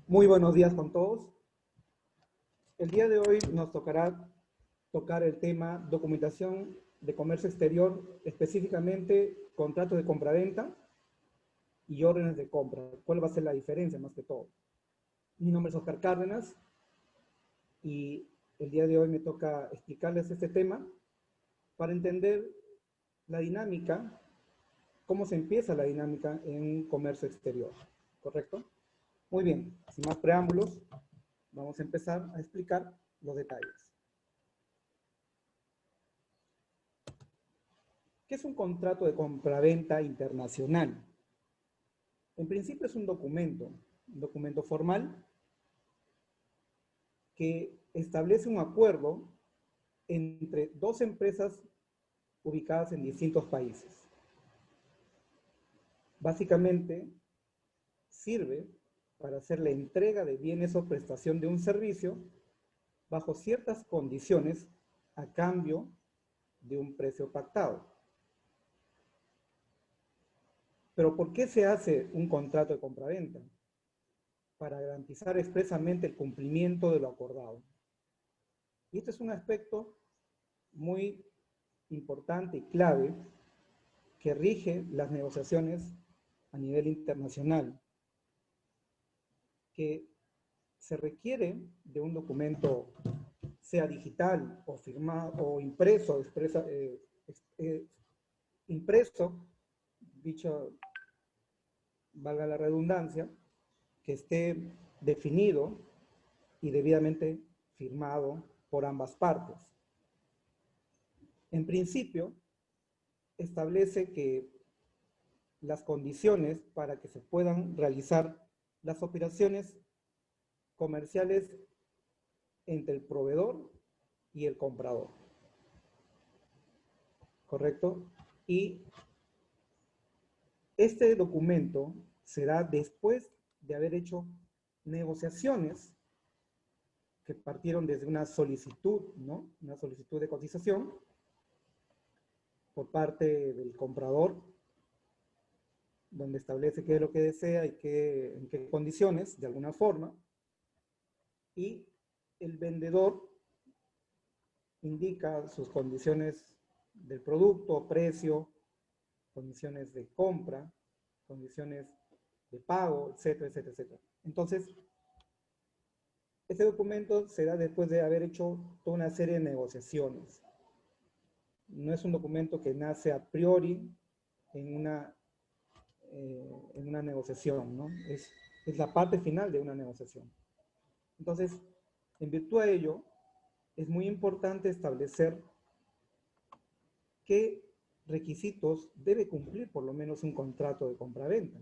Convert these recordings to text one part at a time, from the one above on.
Muy buenos días con todos. El día de hoy nos tocará tocar el tema documentación de comercio exterior, específicamente contratos de compraventa y órdenes de compra. ¿Cuál va a ser la diferencia más que todo? Mi nombre es Oscar Cárdenas y el día de hoy me toca explicarles este tema para entender la dinámica, cómo se empieza la dinámica en un comercio exterior, ¿correcto? Muy bien, sin más preámbulos, vamos a empezar a explicar los detalles. ¿Qué es un contrato de compraventa internacional? En principio es un documento formal que establece un acuerdo entre dos empresas ubicadas en distintos países. Básicamente sirve para hacer la entrega de bienes o prestación de un servicio bajo ciertas condiciones a cambio de un precio pactado. Pero ¿por qué se hace un contrato de compraventa? Para garantizar expresamente el cumplimiento de lo acordado. Y este es un aspecto muy importante y clave que rige las negociaciones a nivel internacional, que se requiere de un documento, sea digital o firmado o impreso, impreso, dicho, valga la redundancia, que esté definido y debidamente firmado por ambas partes. En principio, establece que las condiciones para que se puedan realizar las operaciones comerciales entre el proveedor y el comprador, ¿correcto? Y este documento se da después de haber hecho negociaciones que partieron desde una solicitud, ¿no? Una solicitud de cotización por parte del comprador, donde establece qué es lo que desea y en qué condiciones, de alguna forma, y el vendedor indica sus condiciones del producto, precio, condiciones de compra, condiciones de pago, etcétera, etcétera, etcétera. Entonces, este documento se da después de haber hecho toda una serie de negociaciones. No es un documento que nace a priori en una negociación, ¿no? Es la parte final de una negociación. Entonces, en virtud de ello, es muy importante establecer qué requisitos debe cumplir por lo menos un contrato de compraventa,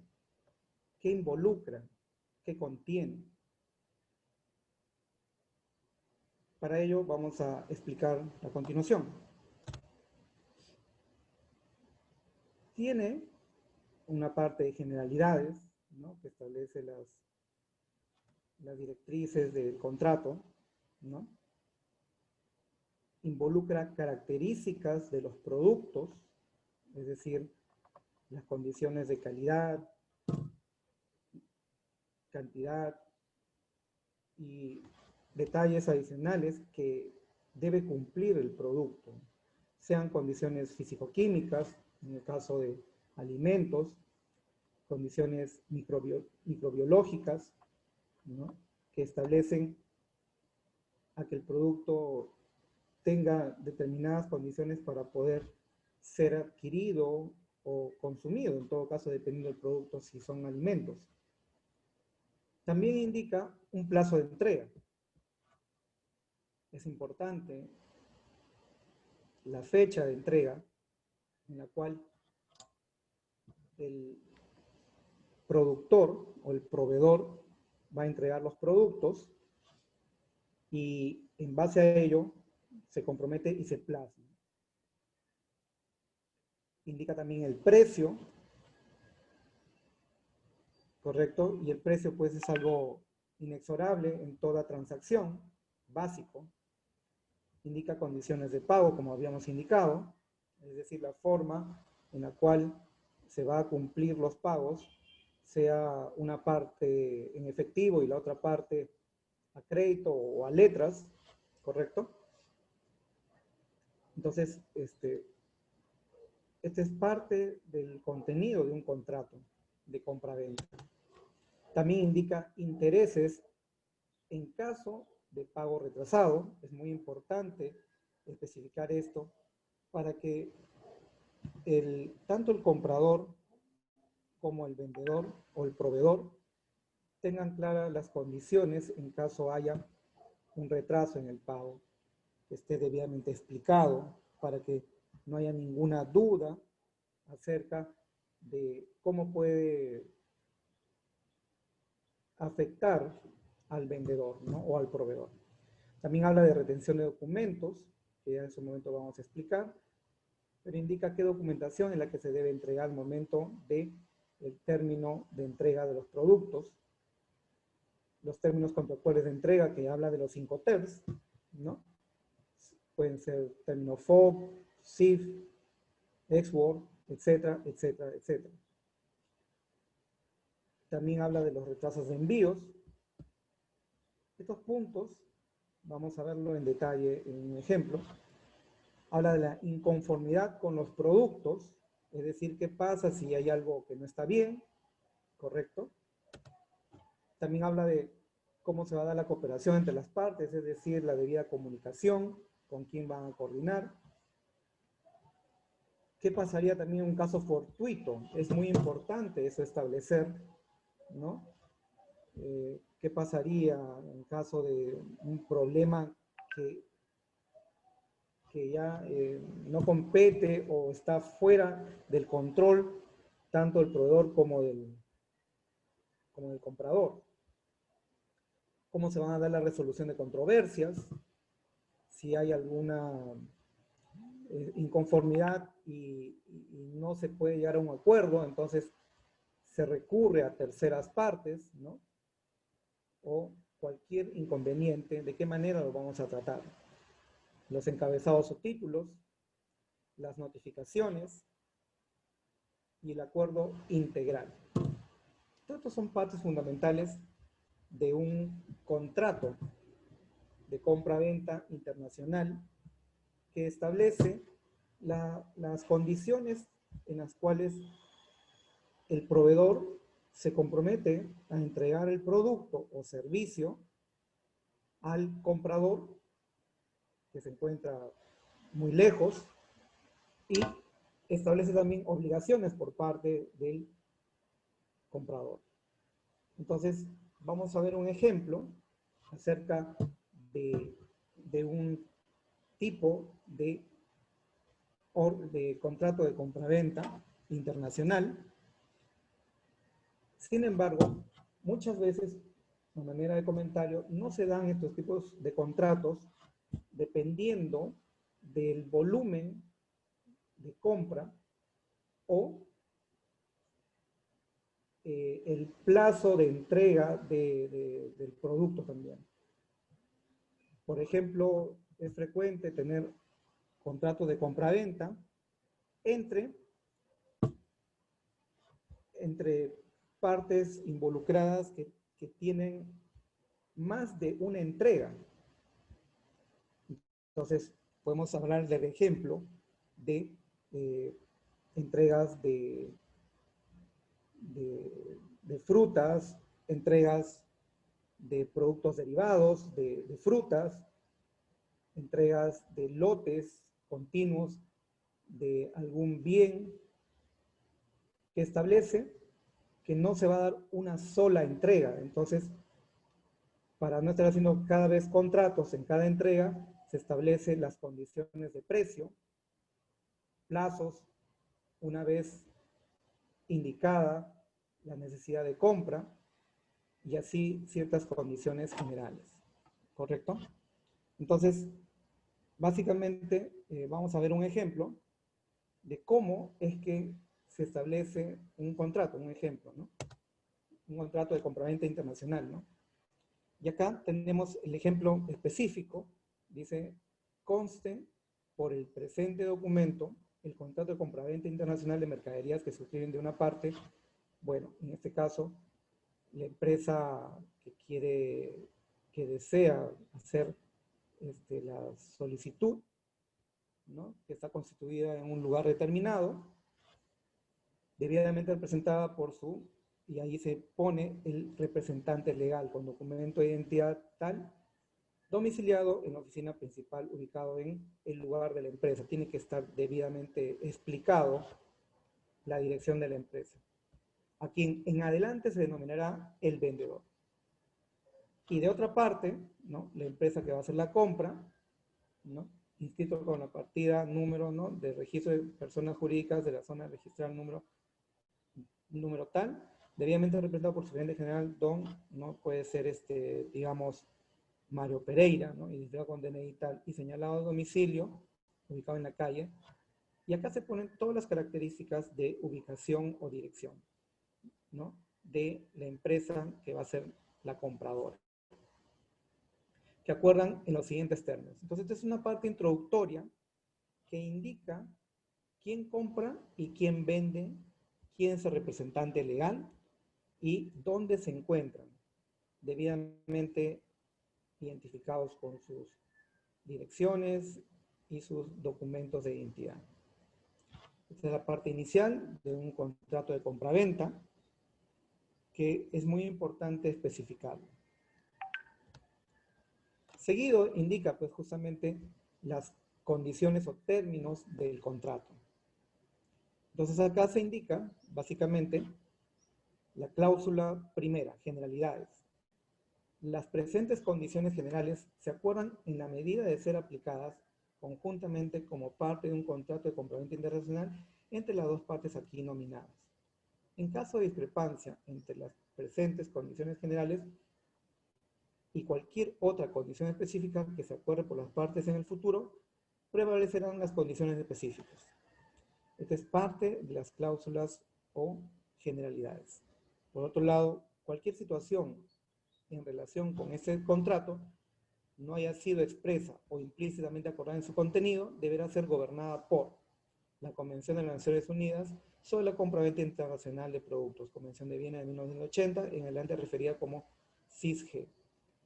qué involucra, qué contiene. Para ello vamos a explicar a continuación. Tiene una parte de generalidades, ¿no? Que establece las directrices del contrato, ¿no? Involucra características de los productos, es decir, las condiciones de calidad, cantidad y detalles adicionales que debe cumplir el producto, sean condiciones físico-químicas, en el caso de alimentos, condiciones microbiológicas, ¿no? Que establecen a que el producto tenga determinadas condiciones para poder ser adquirido o consumido, en todo caso dependiendo del producto si son alimentos. También indica un plazo de entrega. Es importante la fecha de entrega en la cual el productor o el proveedor va a entregar los productos y en base a ello se compromete y se plasma. Indica también el precio, ¿correcto? Y el precio pues es algo inexorable en toda transacción, básico. Indica condiciones de pago, como habíamos indicado, es decir, la forma en la cual se va a cumplir los pagos sea una parte en efectivo y la otra parte a crédito o a letras, ¿correcto? Entonces, este es parte del contenido de un contrato de compra-venta. También indica intereses en caso de pago retrasado. Es muy importante especificar esto para que tanto el comprador como el vendedor o el proveedor tengan claras las condiciones en caso haya un retraso en el pago, que esté debidamente explicado para que no haya ninguna duda acerca de cómo puede afectar al vendedor, ¿no? O al proveedor. También habla de retención de documentos, que ya en su momento vamos a explicar, pero indica qué documentación es la que se debe entregar al momento del término de entrega de los productos, los términos contractuales de entrega, que habla de los 5 TERS, ¿no? Pueden ser término FOB, CIF, ex-work, etcétera, etcétera, etcétera. También habla de los retrasos de envíos. Estos puntos, vamos a verlo en detalle en un ejemplo. Habla de la inconformidad con los productos, es decir, qué pasa si hay algo que no está bien, ¿correcto? También habla de cómo se va a dar la cooperación entre las partes, es decir, la debida comunicación, con quién van a coordinar. ¿Qué pasaría también en un caso fortuito? Es muy importante eso establecer, ¿no? ¿Qué pasaría en caso de un problema que ya no compete o está fuera del control tanto del proveedor como del comprador? ¿Cómo se van a dar la resolución de controversias? Si hay alguna inconformidad y no se puede llegar a un acuerdo, entonces se recurre a terceras partes, ¿no? O cualquier inconveniente, ¿de qué manera lo vamos a tratar? Los encabezados o títulos, las notificaciones y el acuerdo integral. Todos estos son partes fundamentales de un contrato de compra-venta internacional que establece las condiciones en las cuales el proveedor se compromete a entregar el producto o servicio al comprador que se encuentra muy lejos y establece también obligaciones por parte del comprador. Entonces, vamos a ver un ejemplo acerca de un tipo de contrato de compraventa internacional. Sin embargo, muchas veces, de manera de comentario, no se dan estos tipos de contratos dependiendo del volumen de compra o el plazo de entrega del producto también. Por ejemplo, es frecuente tener contratos de compra-venta entre partes involucradas que tienen más de una entrega. Entonces, podemos hablar del ejemplo de entregas de frutas, entregas de productos derivados, de frutas, entregas de lotes continuos de algún bien que establece que no se va a dar una sola entrega. Entonces, para no estar haciendo cada vez contratos en cada entrega, se establecen las condiciones de precio, plazos, una vez indicada la necesidad de compra, y así ciertas condiciones generales. ¿Correcto? Entonces, básicamente, vamos a ver un ejemplo de cómo es que se establece un contrato, un ejemplo, ¿no? Un contrato de compraventa internacional, ¿no? Y acá tenemos el ejemplo específico, dice, conste por el presente documento el contrato de compraventa internacional de mercaderías que suscriben de una parte Bueno, en este caso, la empresa que desea hacer la solicitud, ¿no?, que está constituida en un lugar determinado, debidamente representada por y ahí se pone el representante legal con documento de identidad tal, domiciliado en la oficina principal, ubicado en el lugar de la empresa. Tiene que estar debidamente explicado la dirección de la empresa. A quien en adelante se denominará el vendedor. Y de otra parte, ¿no?, la empresa que va a hacer la compra, ¿no?, inscrito con la partida número, ¿no?, de registro de personas jurídicas de la zona registral número tal, debidamente representado por su gerente general, don, ¿no?, puede ser, digamos, Mario Pereira, ¿no?, identificado con DNI tal, y señalado domicilio, ubicado en la calle. Y acá se ponen todas las características de ubicación o dirección, ¿no?, de la empresa que va a ser la compradora, que acuerdan en los siguientes términos. Entonces, esta es una parte introductoria que indica quién compra y quién vende, quién es el representante legal y dónde se encuentran, debidamente identificados con sus direcciones y sus documentos de identidad. Esta es la parte inicial de un contrato de compraventa que es muy importante especificarlo. Seguido indica pues justamente las condiciones o términos del contrato. Entonces acá se indica básicamente la cláusula primera, generalidades. Las presentes condiciones generales se acuerdan en la medida de ser aplicadas conjuntamente como parte de un contrato de compraventa internacional entre las dos partes aquí nominadas. En caso de discrepancia entre las presentes condiciones generales y cualquier otra condición específica que se acuerde por las partes en el futuro, prevalecerán las condiciones específicas. Esta es parte de las cláusulas o generalidades. Por otro lado, cualquier situación en relación con ese contrato no haya sido expresa o implícitamente acordada en su contenido, deberá ser gobernada por la Convención de las Naciones Unidas sobre la compraventa internacional de productos, Convención de Viena de 1980, en adelante referida como CISG,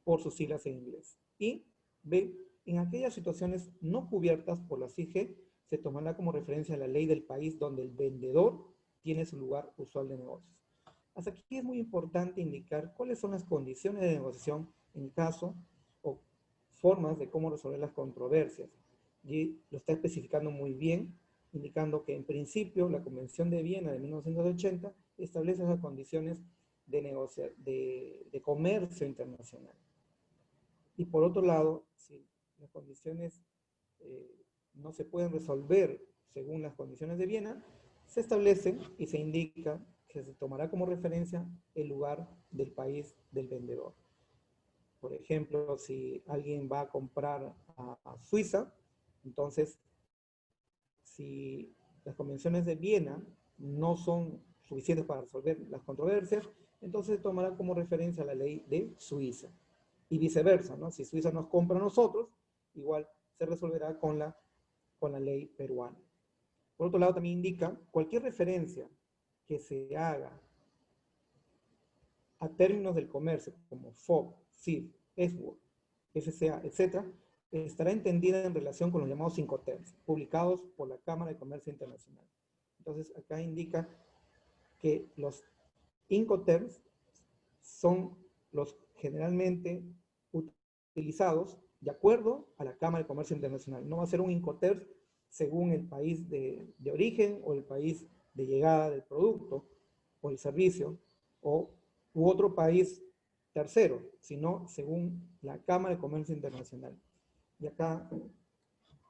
por sus siglas en inglés. Y B, en aquellas situaciones no cubiertas por la CISG, se tomará como referencia la ley del país donde el vendedor tiene su lugar usual de negocios. Hasta aquí es muy importante indicar cuáles son las condiciones de negociación en caso o formas de cómo resolver las controversias. Y lo está especificando muy bien, indicando que en principio la Convención de Viena de 1980 establece esas condiciones de comercio internacional. Y por otro lado, si las condiciones no se pueden resolver según las condiciones de Viena, se establece y se indica que se tomará como referencia el lugar del país del vendedor. Por ejemplo, si alguien va a comprar a Suiza, entonces, si las convenciones de Viena no son suficientes para resolver las controversias, entonces se tomará como referencia la ley de Suiza. Y viceversa, ¿no? Si Suiza nos compra a nosotros, igual se resolverá con la ley peruana. Por otro lado, también indica cualquier referencia que se haga a términos del comercio, como FOB, CIF, SWOT, FCA, etc., estará entendida en relación con los llamados Incoterms, publicados por la Cámara de Comercio Internacional. Entonces, acá indica que los Incoterms son los generalmente utilizados de acuerdo a la Cámara de Comercio Internacional. No va a ser un Incoterms según el país de origen o el país de llegada del producto o el servicio u otro país tercero, sino según la Cámara de Comercio Internacional. Y acá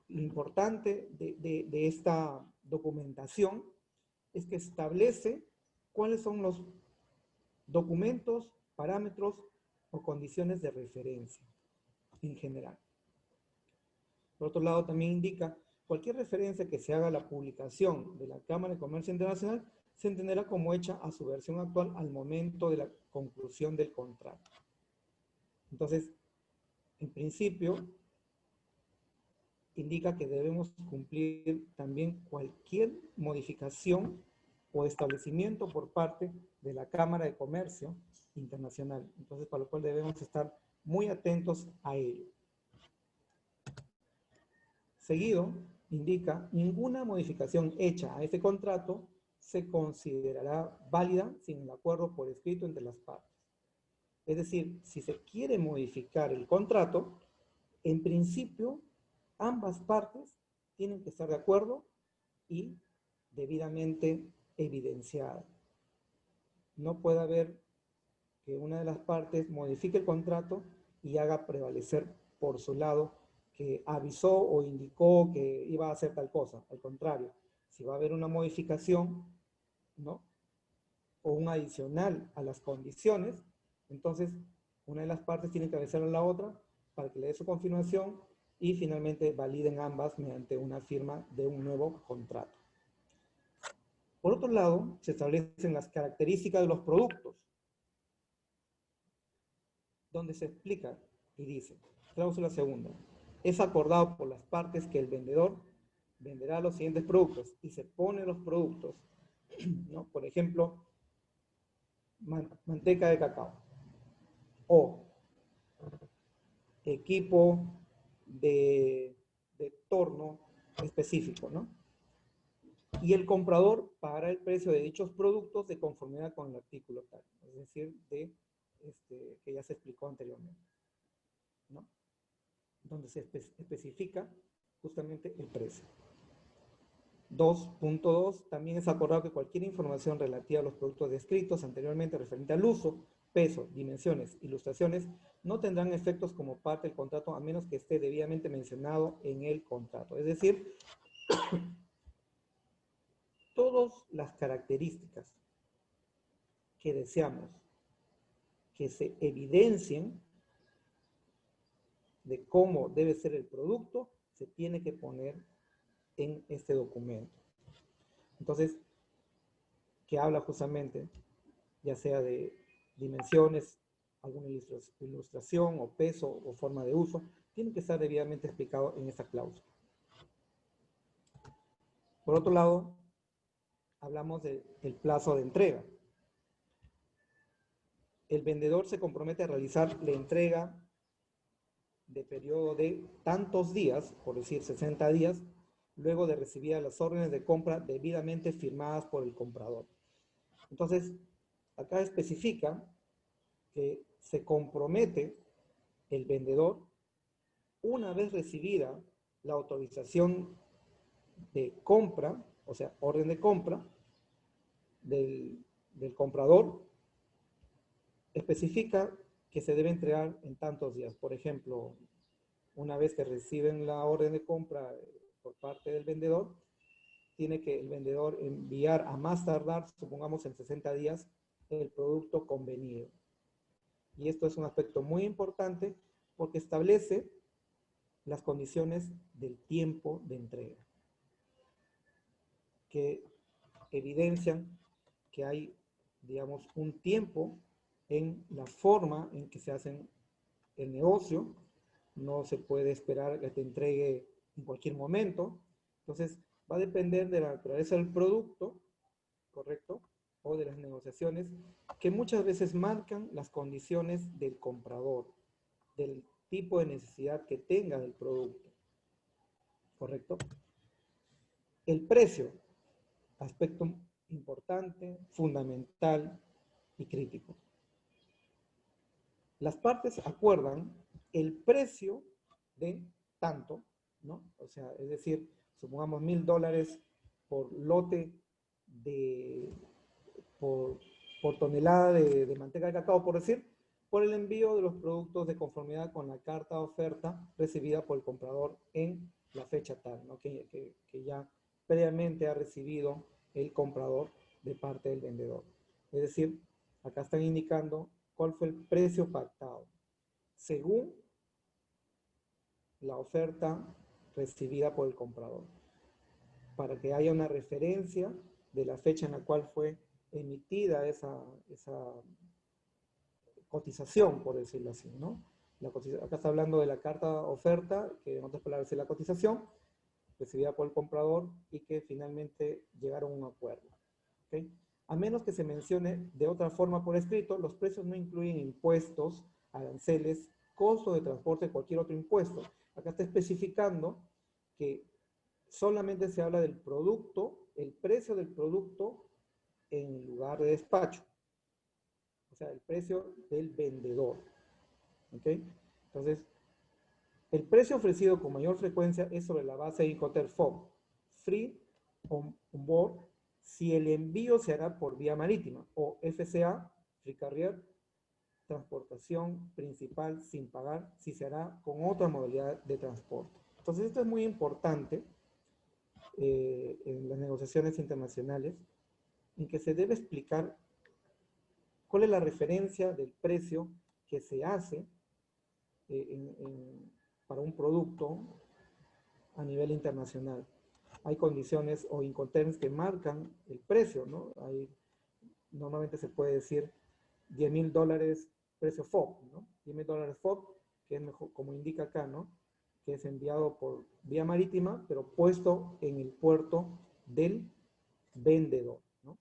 lo importante de esta documentación es que establece cuáles son los documentos, parámetros o condiciones de referencia en general. Por otro lado, también indica cualquier referencia que se haga a la publicación de la Cámara de Comercio Internacional se entenderá como hecha a su versión actual al momento de la conclusión del contrato. Entonces, en principio, indica que debemos cumplir también cualquier modificación o establecimiento por parte de la Cámara de Comercio Internacional. Entonces, para lo cual debemos estar muy atentos a ello. Seguido, indica, ninguna modificación hecha a este contrato se considerará válida sin el acuerdo por escrito entre las partes. Es decir, si se quiere modificar el contrato, en principio, ambas partes tienen que estar de acuerdo y debidamente evidenciada. No puede haber que una de las partes modifique el contrato y haga prevalecer por su lado que avisó o indicó que iba a hacer tal cosa. Al contrario, si va a haber una modificación, ¿no?, o un adicional a las condiciones, entonces una de las partes tiene que avisar a la otra para que le dé su confirmación y finalmente validen ambas mediante una firma de un nuevo contrato. Por otro lado, se establecen las características de los productos, donde se explica y dice, cláusula segunda, es acordado por las partes que el vendedor venderá los siguientes productos y se pone los productos, ¿no? Por ejemplo, manteca de cacao o equipo de torno específico, ¿no? Y el comprador pagará el precio de dichos productos de conformidad con el artículo tal, es decir, que ya se explicó anteriormente, ¿no?, donde se especifica justamente el precio. 2.2, también es acordado que cualquier información relativa a los productos descritos anteriormente referente al uso, peso, dimensiones, ilustraciones, no tendrán efectos como parte del contrato a menos que esté debidamente mencionado en el contrato. Es decir, todas las características que deseamos que se evidencien de cómo debe ser el producto, se tiene que poner en este documento. Entonces, que habla justamente, ya sea de dimensiones, alguna ilustración o peso o forma de uso, tiene que estar debidamente explicado en esta cláusula. Por otro lado, hablamos del plazo de entrega. El vendedor se compromete a realizar la entrega de periodo de tantos días, por decir 60 días, luego de recibir las órdenes de compra debidamente firmadas por el comprador. Entonces, acá especifica que se compromete el vendedor, una vez recibida la autorización de compra, o sea, orden de compra del comprador, especifica que se debe entregar en tantos días. Por ejemplo, una vez que reciben la orden de compra por parte del vendedor, tiene que el vendedor enviar a más tardar, supongamos en 60 días, el producto convenido. Y esto es un aspecto muy importante porque establece las condiciones del tiempo de entrega, que evidencian que hay, digamos, un tiempo en la forma en que se hace el negocio. No se puede esperar que te entregue en cualquier momento. Entonces, va a depender de la naturaleza del producto, ¿correcto?, o de las negociaciones, que muchas veces marcan las condiciones del comprador, del tipo de necesidad que tenga del producto, ¿correcto? El precio, aspecto importante, fundamental y crítico. Las partes acuerdan el precio de tanto, ¿no? O sea, es decir, supongamos $1000 por lote por tonelada de manteca de cacao, por decir, por el envío de los productos de conformidad con la carta de oferta recibida por el comprador en la fecha tal, ¿no?, que ya previamente ha recibido el comprador de parte del vendedor. Es decir, acá están indicando cuál fue el precio pactado según la oferta recibida por el comprador, para que haya una referencia de la fecha en la cual fue emitida esa cotización, por decirlo así, ¿no? Acá está hablando de la carta oferta, que en otras palabras es la cotización, recibida por el comprador y que finalmente llegaron a un acuerdo. ¿ok? A menos que se mencione de otra forma por escrito, los precios no incluyen impuestos, aranceles, costo de transporte, cualquier otro impuesto. Acá está especificando que solamente se habla del producto, el precio del producto en lugar de despacho. O sea, el precio del vendedor. ¿Ok? Entonces, el precio ofrecido con mayor frecuencia es sobre la base de Incoterm FOB, Free on Board, si el envío se hará por vía marítima, o FCA, Free Carrier, transportación principal sin pagar, si se hará con otra modalidad de transporte. Entonces, esto es muy importante en las negociaciones internacionales, en que se debe explicar cuál es la referencia del precio que se hace para un producto a nivel internacional. Hay condiciones o Incoterms que marcan el precio, ¿no? Normalmente se puede decir $10,000 precio FOB, ¿no? $10,000 FOB, que es mejor, como indica acá, ¿no? Que es enviado por vía marítima, pero puesto en el puerto del vendedor, ¿no?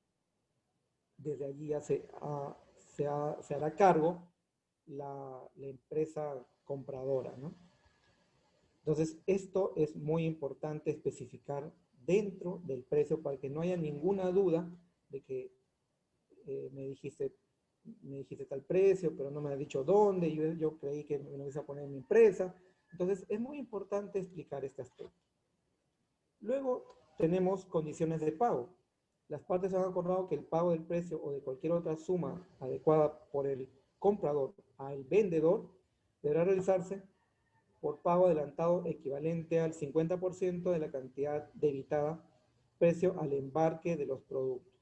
Desde allí ya se hará cargo la empresa compradora, ¿no? Entonces, esto es muy importante especificar dentro del precio para que no haya ninguna duda de que me dijiste tal precio, pero no me has dicho dónde, yo creí que me lo ibas a poner en mi empresa. Entonces, es muy importante explicar este aspecto. Luego, tenemos condiciones de pago. Las partes han acordado que el pago del precio o de cualquier otra suma adecuada por el comprador al vendedor deberá realizarse por pago adelantado equivalente al 50% de la cantidad debitada precio al embarque de los productos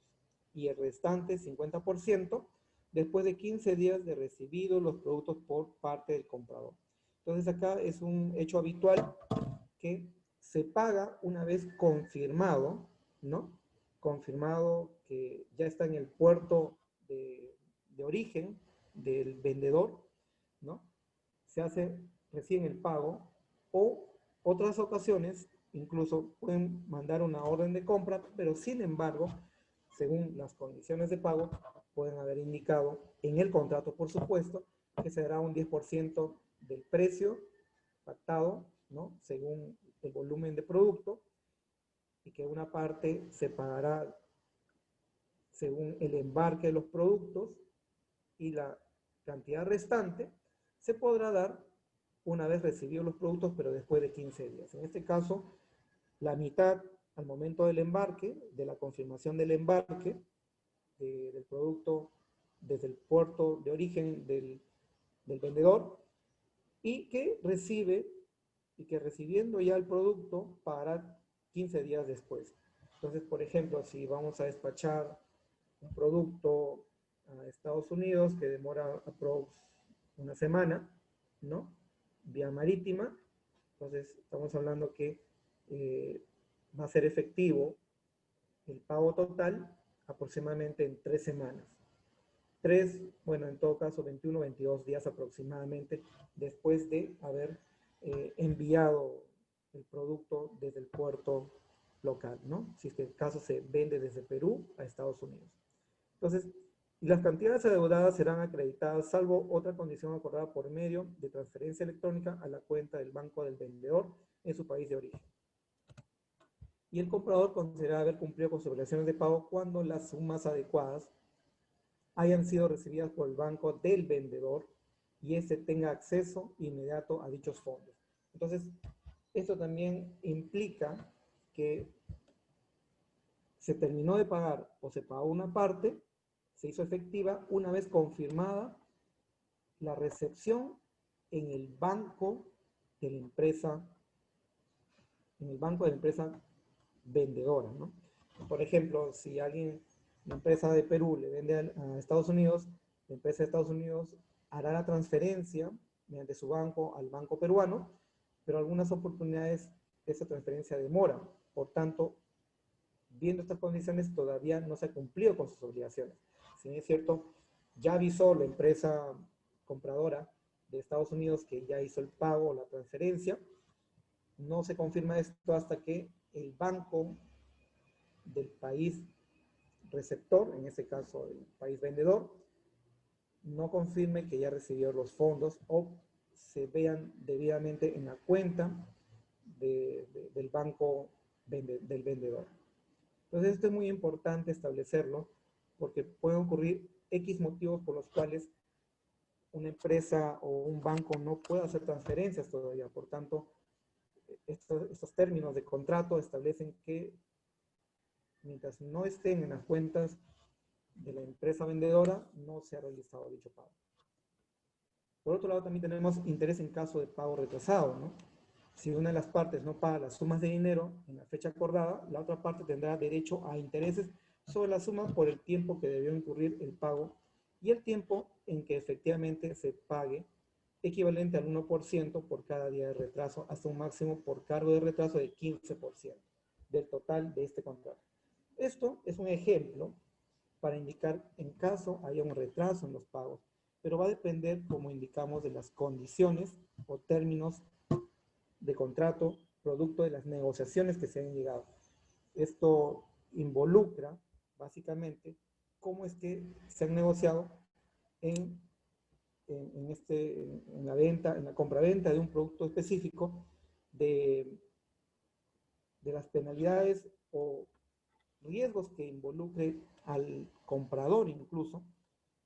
y el restante 50% después de 15 días de recibidos los productos por parte del comprador. Entonces acá es un hecho habitual que se paga una vez confirmado, ¿no? Confirmado que ya está en el puerto de origen del vendedor, ¿no? Se hace recién el pago, o otras ocasiones incluso pueden mandar una orden de compra, pero sin embargo, según las condiciones de pago, pueden haber indicado en el contrato, por supuesto, que será un 10% del precio pactado, ¿no? Según el volumen de producto, y que una parte se pagará según el embarque de los productos, y la cantidad restante se podrá dar una vez recibidos los productos, pero después de 15 días. En este caso, la mitad al momento del embarque, de la confirmación del embarque del producto desde el puerto de origen del vendedor, y que recibiendo ya el producto pagará 15 días después. Entonces, por ejemplo, si vamos a despachar un producto a Estados Unidos que demora una semana, ¿no? Vía marítima, entonces estamos hablando que va a ser efectivo el pago total aproximadamente en 3 semanas. Bueno, en todo caso 21, 22 días aproximadamente después de haber enviado el producto desde el puerto local, ¿no? Si es que el caso se vende desde Perú a Estados Unidos. Entonces, las cantidades adeudadas serán acreditadas salvo otra condición acordada por medio de transferencia electrónica a la cuenta del banco del vendedor en su país de origen. Y el comprador considerará haber cumplido con sus obligaciones de pago cuando las sumas adecuadas hayan sido recibidas por el banco del vendedor y éste tenga acceso inmediato a dichos fondos. Entonces, esto también implica que se terminó de pagar o se pagó una parte, se hizo efectiva una vez confirmada la recepción en el banco de la empresa, vendedora, ¿no? Por ejemplo, si una empresa de Perú le vende a Estados Unidos, la empresa de Estados Unidos hará la transferencia mediante su banco al banco peruano, pero algunas oportunidades esa transferencia demora. Por tanto, viendo estas condiciones, todavía no se ha cumplido con sus obligaciones. Si bien es cierto, ya avisó la empresa compradora de Estados Unidos que ya hizo el pago o la transferencia, no se confirma esto hasta que el banco del país receptor, en este caso el país vendedor, no confirme que ya recibió los fondos o se vean debidamente en la cuenta del banco del vendedor. Entonces esto es muy importante establecerlo porque pueden ocurrir X motivos por los cuales una empresa o un banco no puede hacer transferencias todavía. Por tanto, estos términos de contrato establecen que mientras no estén en las cuentas de la empresa vendedora, no se ha realizado dicho pago. Por otro lado, también tenemos interés en caso de pago retrasado, ¿no? Si una de las partes no paga las sumas de dinero en la fecha acordada, la otra parte tendrá derecho a intereses sobre la suma por el tiempo que debió incurrir el pago y el tiempo en que efectivamente se pague, equivalente al 1% por cada día de retraso, hasta un máximo por cargo de retraso de 15% del total de este contrato. Esto es un ejemplo para indicar en caso haya un retraso en los pagos, pero va a depender, como indicamos, de las condiciones o términos de contrato, producto de las negociaciones que se han llegado. Esto involucra, básicamente, cómo es que se han negociado en la venta, en la compra-venta de un producto específico, de las penalidades o riesgos que involucre al comprador incluso,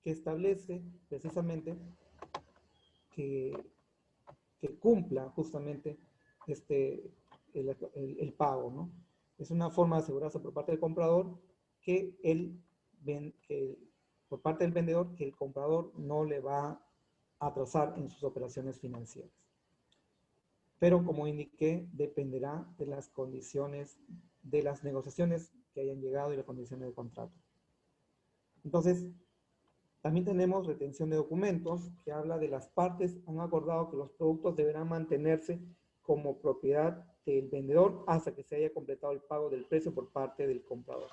que establece precisamente que cumpla justamente el pago, ¿no? Es una forma de asegurarse por parte del comprador que por parte del vendedor que el comprador no le va a atrasar en sus operaciones financieras. Pero como indiqué, dependerá de las condiciones, de las negociaciones que hayan llegado y las condiciones del contrato. Entonces, también tenemos retención de documentos, que habla de las partes han acordado que los productos deberán mantenerse como propiedad del vendedor hasta que se haya completado el pago del precio por parte del comprador.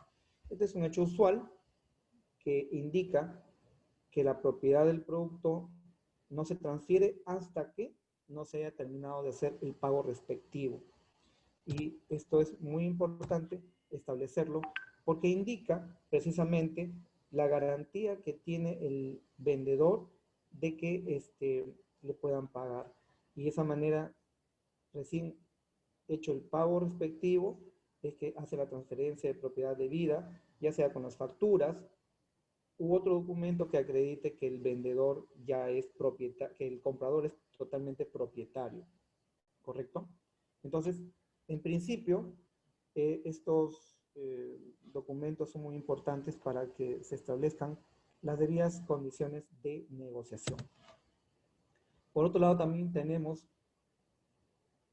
Este es un hecho usual que indica que la propiedad del producto no se transfiere hasta que no se haya terminado de hacer el pago respectivo. Y esto es muy importante establecerlo porque indica precisamente la garantía que tiene el vendedor de que le puedan pagar. Y de esa manera, recién hecho el pago respectivo, es que hace la transferencia de propiedad debida, ya sea con las facturas u otro documento que acredite que el vendedor ya es propietario, que el comprador es totalmente propietario. ¿Correcto? Entonces, en principio, estos documentos son muy importantes para que se establezcan las debidas condiciones de negociación. Por otro lado, también tenemos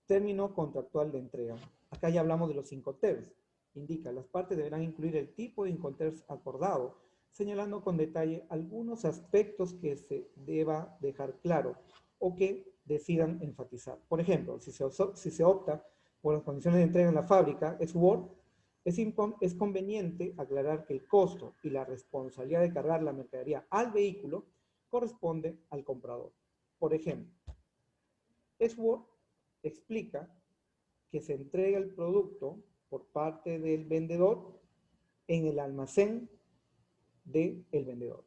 término contractual de entrega. Acá ya hablamos de los Incoterms. Indica, las partes deberán incluir el tipo de Incoterms acordado, señalando con detalle algunos aspectos que se deba dejar claro o que decidan enfatizar. Por ejemplo, si se opta por las condiciones de entrega en la fábrica, es conveniente aclarar que el costo y la responsabilidad de cargar la mercadería al vehículo corresponde al comprador. Por ejemplo, Sword explica que se entrega el producto por parte del vendedor en el almacén del vendedor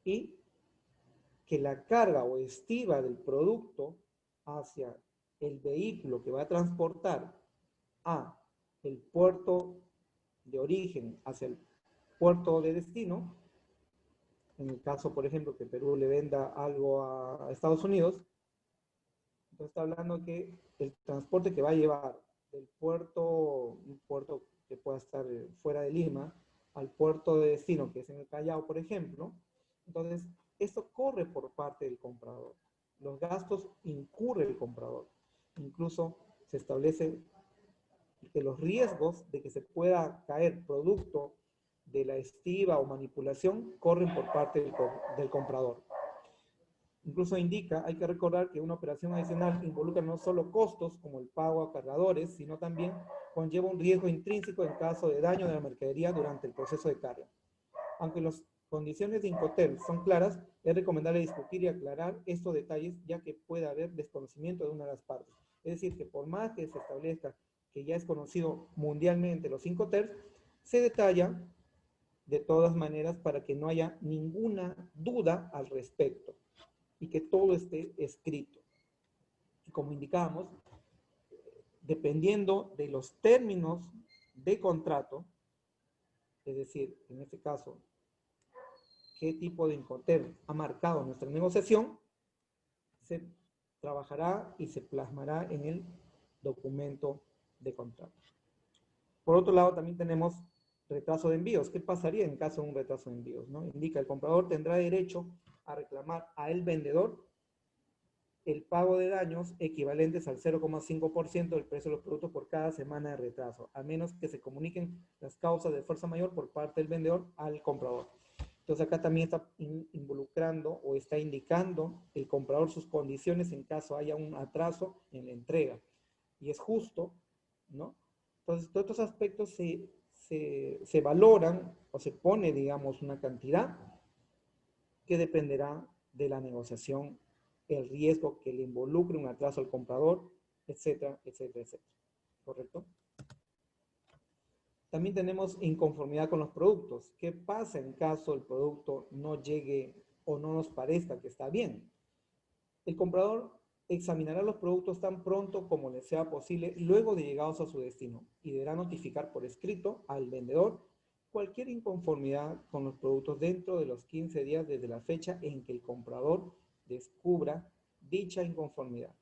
y que la carga o estiba del producto hacia el vehículo que va a transportar a el puerto de origen hacia el puerto de destino, en el caso, por ejemplo, que Perú le venda algo a Estados Unidos, entonces está hablando que el transporte que va a llevar del puerto, un puerto que pueda estar fuera de Lima, al puerto de destino, que es en el Callao, por ejemplo, entonces esto corre por parte del comprador. Los gastos incurre el comprador. Incluso se establece que los riesgos de que se pueda caer producto de la estiba o manipulación corren por parte del comprador. Incluso indica, hay que recordar que una operación adicional involucra no solo costos como el pago a cargadores, sino también conlleva un riesgo intrínseco en caso de daño de la mercadería durante el proceso de carga. Aunque las condiciones de Incoterms son claras, es recomendable discutir y aclarar estos detalles, ya que puede haber desconocimiento de una de las partes. Es decir, que por más que se establezca que ya es conocido mundialmente los Incoterms, se detalla de todas maneras para que no haya ninguna duda al respecto y que todo esté escrito. Y como indicábamos, dependiendo de los términos de contrato, es decir, en este caso, qué tipo de Incoterm ha marcado nuestra negociación, se trabajará y se plasmará en el documento de contrato. Por otro lado, también tenemos retraso de envíos. ¿Qué pasaría en caso de un retraso de envíos, ¿no? Indica, el comprador tendrá derecho a reclamar al vendedor el pago de daños equivalentes al 0,5% del precio de los productos por cada semana de retraso, a menos que se comuniquen las causas de fuerza mayor por parte del vendedor al comprador. Entonces acá también está involucrando o está indicando el comprador sus condiciones en caso haya un atraso en la entrega. Y es justo, ¿no? Entonces todos estos aspectos se valoran o se pone, digamos, una cantidad que dependerá de la negociación, el riesgo que le involucre un atraso al comprador, etcétera, etcétera, etcétera. ¿Correcto? También tenemos inconformidad con los productos. ¿Qué pasa en caso el producto no llegue o no nos parezca que está bien? El comprador examinará los productos tan pronto como le sea posible luego de llegados a su destino y deberá notificar por escrito al vendedor cualquier inconformidad con los productos dentro de los 15 días desde la fecha en que el comprador descubra dicha inconformidad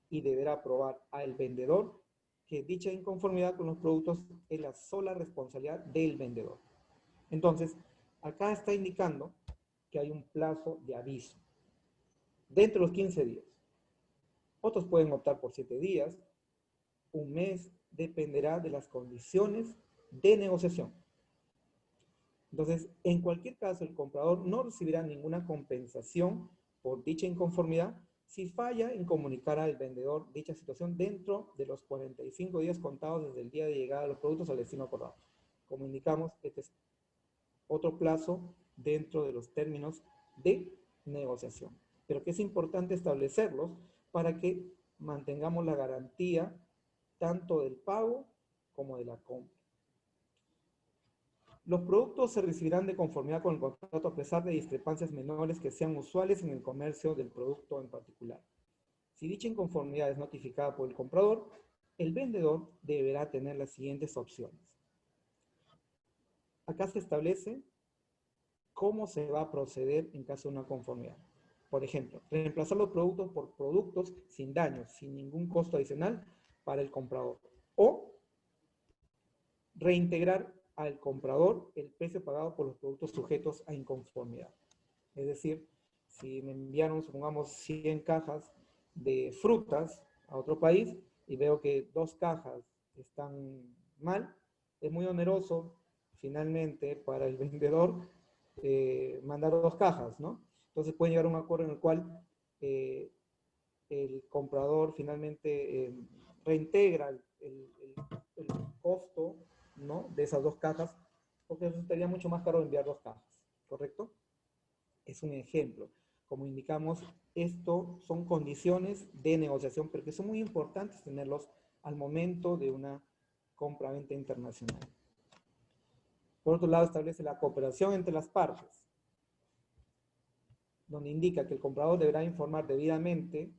y deberá probar al vendedor que dicha inconformidad con los productos es la sola responsabilidad del vendedor. Entonces, acá está indicando que hay un plazo de aviso dentro de los 15 días. Otros pueden optar por 7 días, un mes, dependerá de las condiciones de negociación. Entonces, en cualquier caso, el comprador no recibirá ninguna compensación por dicha inconformidad si falla en comunicar al vendedor dicha situación dentro de los 45 días contados desde el día de llegada de los productos al destino acordado. Como indicamos, este es otro plazo dentro de los términos de negociación. Pero que es importante establecerlos para que mantengamos la garantía tanto del pago como de la compra. Los productos se recibirán de conformidad con el contrato a pesar de discrepancias menores que sean usuales en el comercio del producto en particular. Si dicha inconformidad es notificada por el comprador, el vendedor deberá tener las siguientes opciones. Acá se establece cómo se va a proceder en caso de una conformidad. Por ejemplo, reemplazar los productos por productos sin daños, sin ningún costo adicional para el comprador. O reintegrar al comprador el precio pagado por los productos sujetos a inconformidad. Es decir, si me enviaron, supongamos, 100 cajas de frutas a otro país y veo que 2 cajas están mal, es muy oneroso finalmente para el vendedor mandar 2 cajas, ¿no? Entonces pueden llegar a un acuerdo en el cual el comprador finalmente reintegra el costo, ¿no?, de esas 2 cajas, porque resultaría mucho más caro enviar 2 cajas, ¿correcto? Es un ejemplo. Como indicamos, esto son condiciones de negociación, pero que son muy importantes tenerlos al momento de una compra-venta internacional. Por otro lado, establece la cooperación entre las partes, donde indica que el comprador deberá informar debidamente,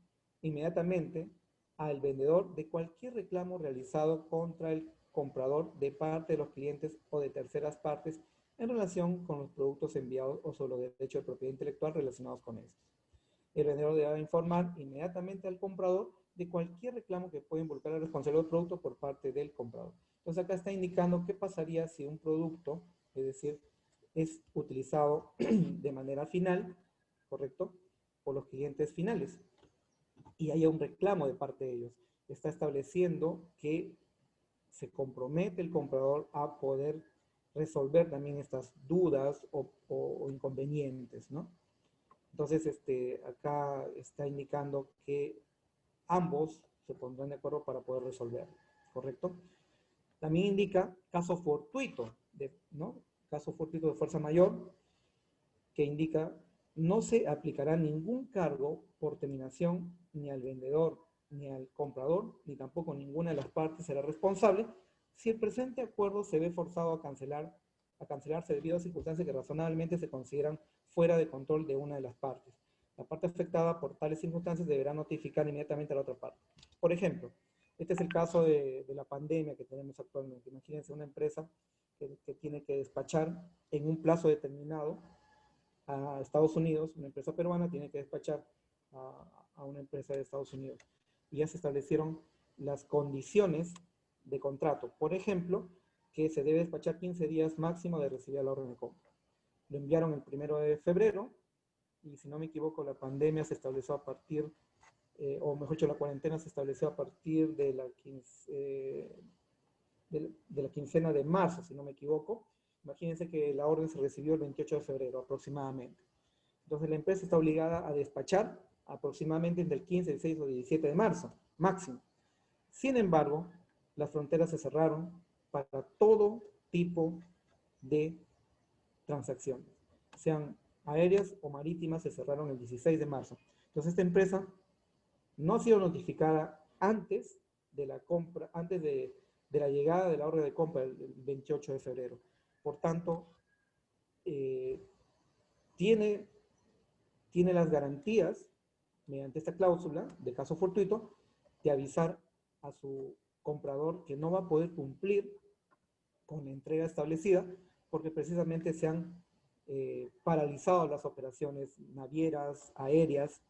inmediatamente, al vendedor de cualquier reclamo realizado contra el comprador de parte de los clientes o de terceras partes en relación con los productos enviados o sobre los derechos de propiedad intelectual relacionados con estos. El vendedor deberá informar inmediatamente al comprador de cualquier reclamo que pueda involucrar al responsable del producto por parte del comprador. Entonces acá está indicando qué pasaría si un producto, es decir, es utilizado de manera final, ¿correcto?, por los clientes finales y haya un reclamo de parte de ellos. Está estableciendo que se compromete el comprador a poder resolver también estas dudas o inconvenientes, ¿no? Entonces, acá está indicando que ambos se pondrán de acuerdo para poder resolver, ¿correcto? También indica caso fortuito, ¿no? Caso fortuito de fuerza mayor, que indica no se aplicará ningún cargo por terminación ni al vendedor, ni al comprador, ni tampoco ninguna de las partes será responsable Si el presente acuerdo se ve forzado a cancelarse debido a circunstancias que razonablemente se consideran fuera de control de una de las partes. La parte afectada por tales circunstancias deberá notificar inmediatamente a la otra parte. Por ejemplo, este es el caso de la pandemia que tenemos actualmente. Imagínense una empresa que tiene que despachar en un plazo determinado a Estados Unidos, una empresa peruana tiene que despachar a una empresa de Estados Unidos. Y ya se establecieron las condiciones de contrato. Por ejemplo, que se debe despachar 15 días máximo de recibir la orden de compra. Lo enviaron el 1 de febrero y si no me equivoco la pandemia se estableció a partir, o mejor dicho la cuarentena se estableció a partir de la quincena de marzo, si no me equivoco. Imagínense que la orden se recibió el 28 de febrero aproximadamente. Entonces la empresa está obligada a despachar aproximadamente entre el 15, el 6 o el 17 de marzo, máximo. Sin embargo, las fronteras se cerraron para todo tipo de transacciones, sean aéreas o marítimas, se cerraron el 16 de marzo. Entonces esta empresa no ha sido notificada antes de la compra, antes de la llegada de la orden de compra el 28 de febrero. Por tanto, tiene las garantías, mediante esta cláusula de caso fortuito, de avisar a su comprador que no va a poder cumplir con la entrega establecida porque precisamente se han paralizado las operaciones navieras, aéreas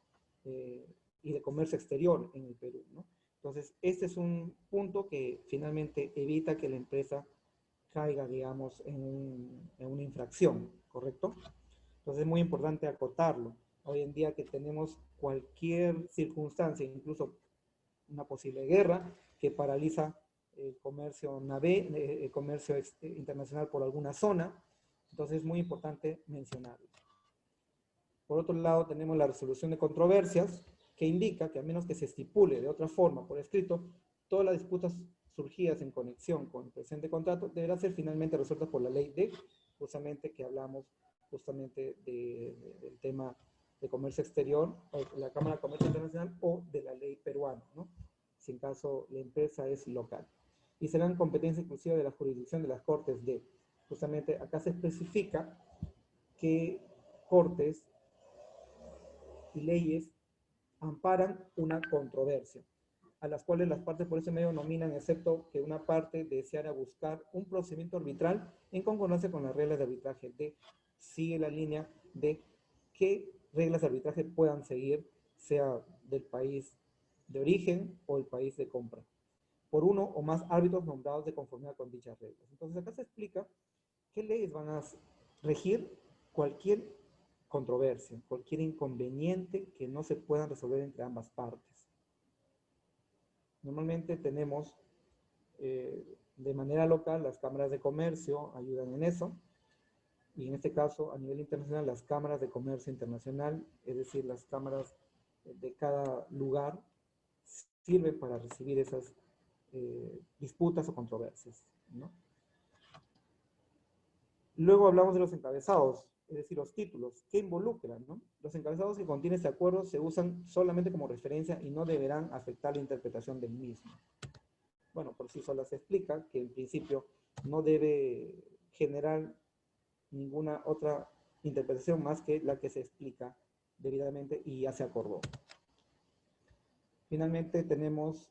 y de comercio exterior en el Perú, ¿no? Entonces, este es un punto que finalmente evita que la empresa caiga, digamos, en una infracción, ¿correcto? Entonces es muy importante acotarlo. Hoy en día que tenemos cualquier circunstancia, incluso una posible guerra, que paraliza el comercio el comercio internacional por alguna zona, entonces es muy importante mencionarlo. Por otro lado, tenemos la resolución de controversias, que indica que a menos que se estipule de otra forma por escrito, todas las disputas surgidas en conexión con el presente contrato deberán ser finalmente resueltas por la ley de, justamente que hablamos justamente del tema de comercio exterior, o la Cámara de Comercio Internacional o de la ley peruana, ¿no? Si en caso la empresa es local. Y serán competencia exclusiva de la jurisdicción de las Cortes de, justamente acá se especifica que Cortes y leyes amparan una controversia, a las cuales las partes por ese medio nominan, excepto que una parte deseara buscar un procedimiento arbitral en concordancia con las reglas de arbitraje de, sigue la línea de qué reglas de arbitraje puedan seguir, sea del país de origen o el país de compra, por uno o más árbitros nombrados de conformidad con dichas reglas. Entonces acá se explica qué leyes van a regir cualquier controversia, cualquier inconveniente que no se puedan resolver entre ambas partes. Normalmente tenemos de manera local las cámaras de comercio ayudan en eso, y en este caso a nivel internacional las cámaras de comercio internacional, es decir, las cámaras de cada lugar sirven para recibir esas disputas o controversias, ¿no? Luego hablamos de los encabezados, es decir, los títulos, ¿qué involucran, ¿no? Los encabezados que contiene este acuerdo se usan solamente como referencia y no deberán afectar la interpretación del mismo. Bueno, por sí sola se explica que en principio no debe generar ninguna otra interpretación más que la que se explica debidamente y ya se acordó. Finalmente tenemos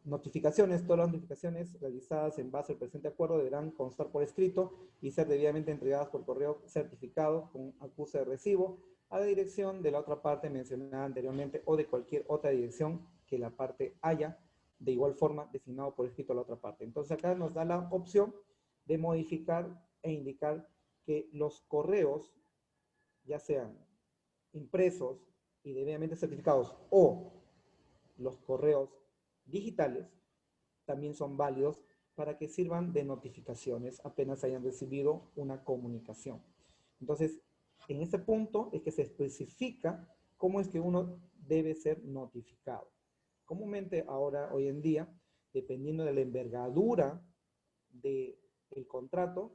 notificaciones. Todas las notificaciones realizadas en base al presente acuerdo deberán constar por escrito y ser debidamente entregadas por correo certificado con acuse de recibo a la dirección de la otra parte mencionada anteriormente o de cualquier otra dirección que la parte haya de igual forma designado por escrito a la otra parte. Entonces acá nos da la opción de modificar e indicar que los correos, ya sean impresos y debidamente certificados o los correos digitales, también son válidos para que sirvan de notificaciones apenas hayan recibido una comunicación. Entonces, en este punto es que se especifica cómo es que uno debe ser notificado. Comúnmente ahora, hoy en día, dependiendo de la envergadura del contrato,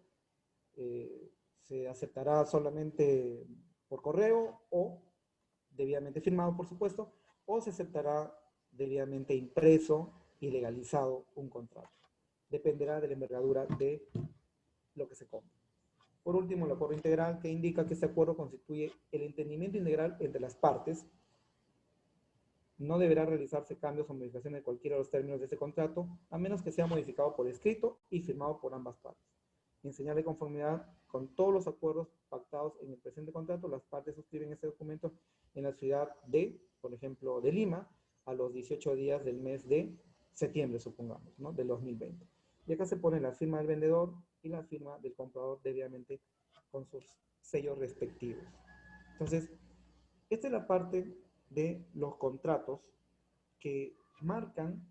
se aceptará solamente por correo o debidamente firmado, por supuesto, o se aceptará debidamente impreso y legalizado un contrato. dependerá de la envergadura de lo que se compra. Por último, el acuerdo integral, que indica que este acuerdo constituye el entendimiento integral entre las partes. No deberá realizarse cambios o modificaciones de cualquiera de los términos de este contrato, a menos que sea modificado por escrito y firmado por ambas partes. En señal de conformidad con todos los acuerdos pactados en el presente contrato, las partes suscriben este documento en la ciudad de, por ejemplo, de Lima, a los 18 días del mes de septiembre, supongamos, ¿no? Del 2020. Y acá se pone la firma del vendedor y la firma del comprador debidamente con sus sellos respectivos. Entonces, esta es la parte de los contratos que marcan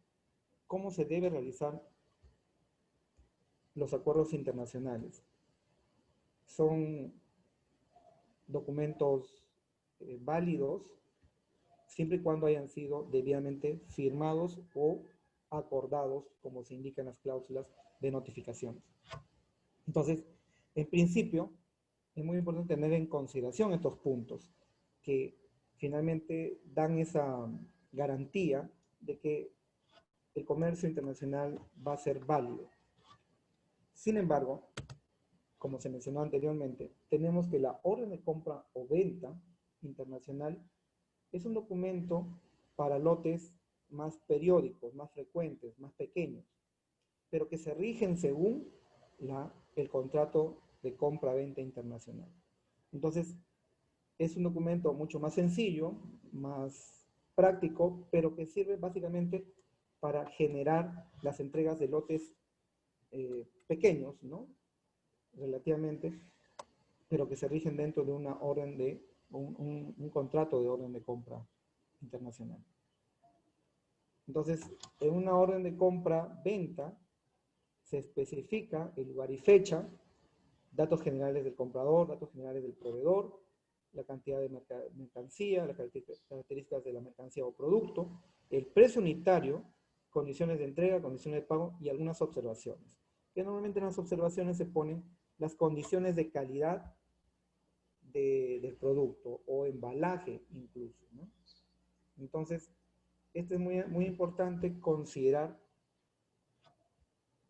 cómo se debe realizar los acuerdos internacionales. Son documentos válidos siempre y cuando hayan sido debidamente firmados o acordados, como se indica en las cláusulas de notificaciones. Entonces, en principio, es muy importante tener en consideración estos puntos que finalmente dan esa garantía de que el comercio internacional va a ser válido. Sin embargo, como se mencionó anteriormente, tenemos que la orden de compra o venta internacional es un documento para lotes más periódicos, más frecuentes, más pequeños, pero que se rigen según el contrato de compra-venta internacional. Entonces, es un documento mucho más sencillo, más práctico, pero que sirve básicamente para generar las entregas de lotes pequeños, ¿no? Relativamente, pero que se rigen dentro de una orden de, un contrato de orden de compra internacional. Entonces, en una orden de compra-venta se especifica el lugar y fecha, datos generales del comprador, datos generales del proveedor, la cantidad de mercancía, las características de la mercancía o producto, el precio unitario, condiciones de entrega, condiciones de pago y algunas observaciones. Que normalmente en las observaciones se ponen las condiciones de calidad del producto o embalaje incluso, ¿no? Entonces, esto es muy, muy importante considerar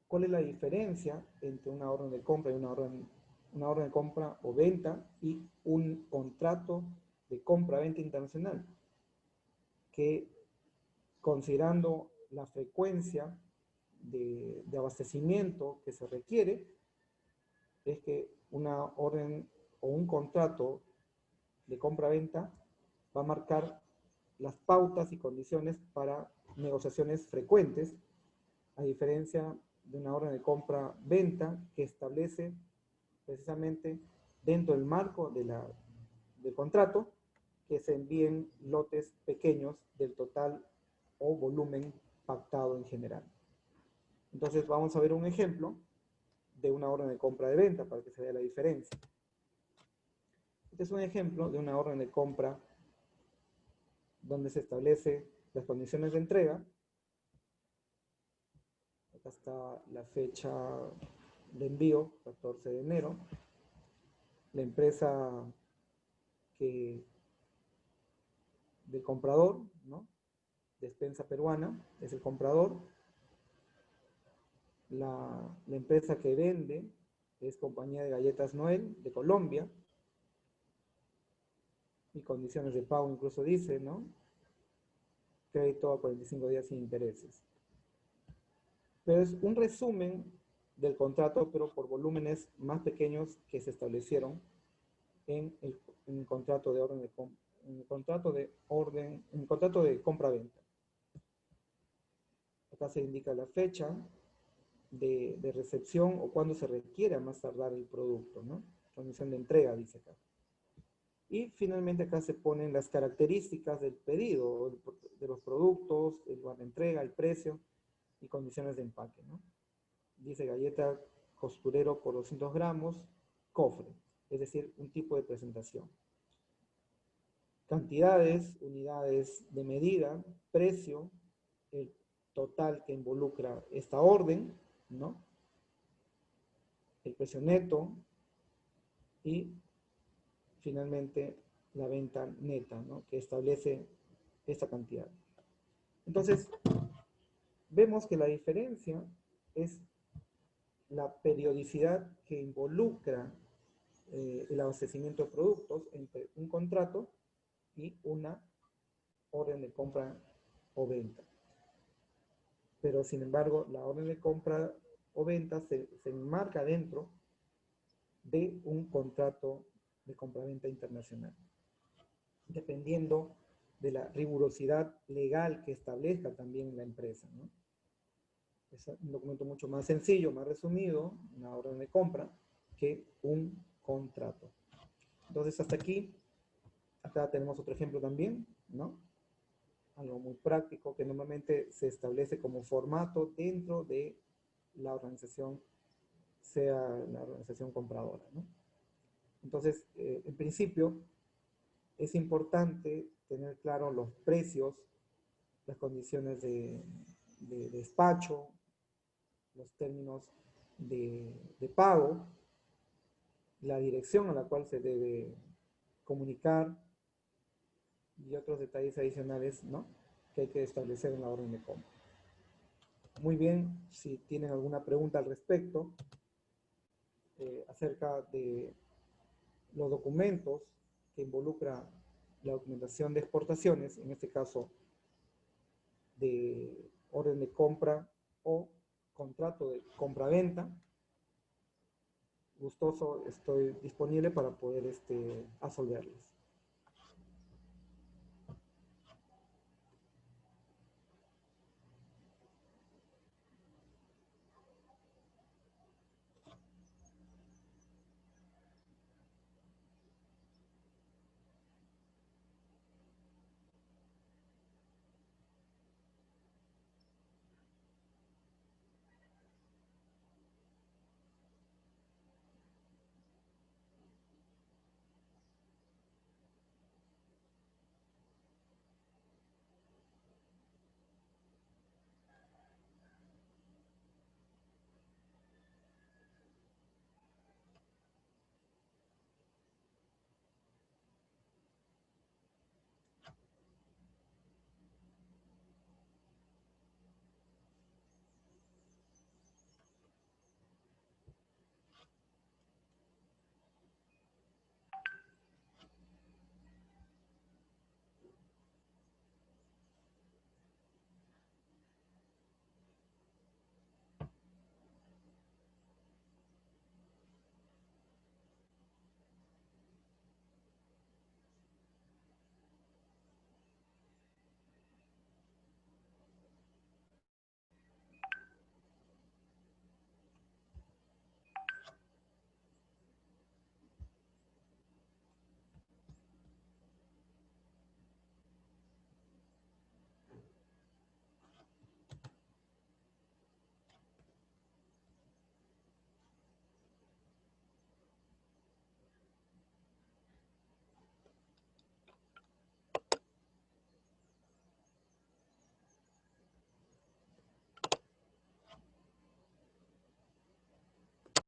cuál es la diferencia entre una orden de compra y una orden de compra o venta y un contrato de compra-venta internacional, que considerando la frecuencia de abastecimiento que se requiere, es que una orden o un contrato de compra-venta va a marcar las pautas y condiciones para negociaciones frecuentes, a diferencia de una orden de compra-venta que establece precisamente dentro del marco del contrato que se envíen lotes pequeños del total o volumen pactado en general. Entonces vamos a ver un ejemplo de una orden de compra de venta para que se vea la diferencia. Este es un ejemplo de una orden de compra donde se establece las condiciones de entrega. Acá está la fecha de envío, 14 de enero. La empresa del comprador, ¿no? Despensa Peruana es el comprador. La empresa que vende es Compañía de Galletas Noel de Colombia. Y condiciones de pago incluso dice, ¿no? Crédito a 45 días sin intereses. Pero es un resumen del contrato, pero por volúmenes más pequeños que se establecieron en el contrato de orden de compra. En el contrato de compra-venta. Acá se indica la fecha de recepción o cuándo se requiere a más tardar el producto, ¿no? Condición de entrega, dice acá. Y finalmente acá se ponen las características del pedido, de los productos, el lugar de entrega, el precio y condiciones de empaque, ¿no? Dice galleta costurero por 200 gramos, cofre, es decir, un tipo de presentación. Cantidades, unidades de medida, precio, el total que involucra esta orden, ¿no? El precio neto y finalmente la venta neta, ¿no? Que establece esta cantidad. Entonces, vemos que la diferencia es la periodicidad que involucra el abastecimiento de productos entre un contrato y una orden de compra o venta. Pero sin embargo, la orden de compra o venta se enmarca dentro de un contrato de compraventa internacional, dependiendo de la rigurosidad legal que establezca también la empresa, ¿no? Es un documento mucho más sencillo, más resumido, una orden de compra, que un contrato. Entonces, hasta aquí, acá tenemos otro ejemplo también, ¿no? Algo muy práctico que normalmente se establece como formato dentro de la organización, sea la organización compradora, ¿no? Entonces, en principio, es importante tener claro los precios, las condiciones de despacho, los términos de pago, la dirección a la cual se debe comunicar y otros detalles adicionales, ¿no?, que hay que establecer en la orden de compra. Muy bien, si tienen alguna pregunta al respecto acerca de los documentos que involucra la documentación de exportaciones, en este caso de orden de compra o contrato de compra-venta, gustoso estoy disponible para poder absolverles.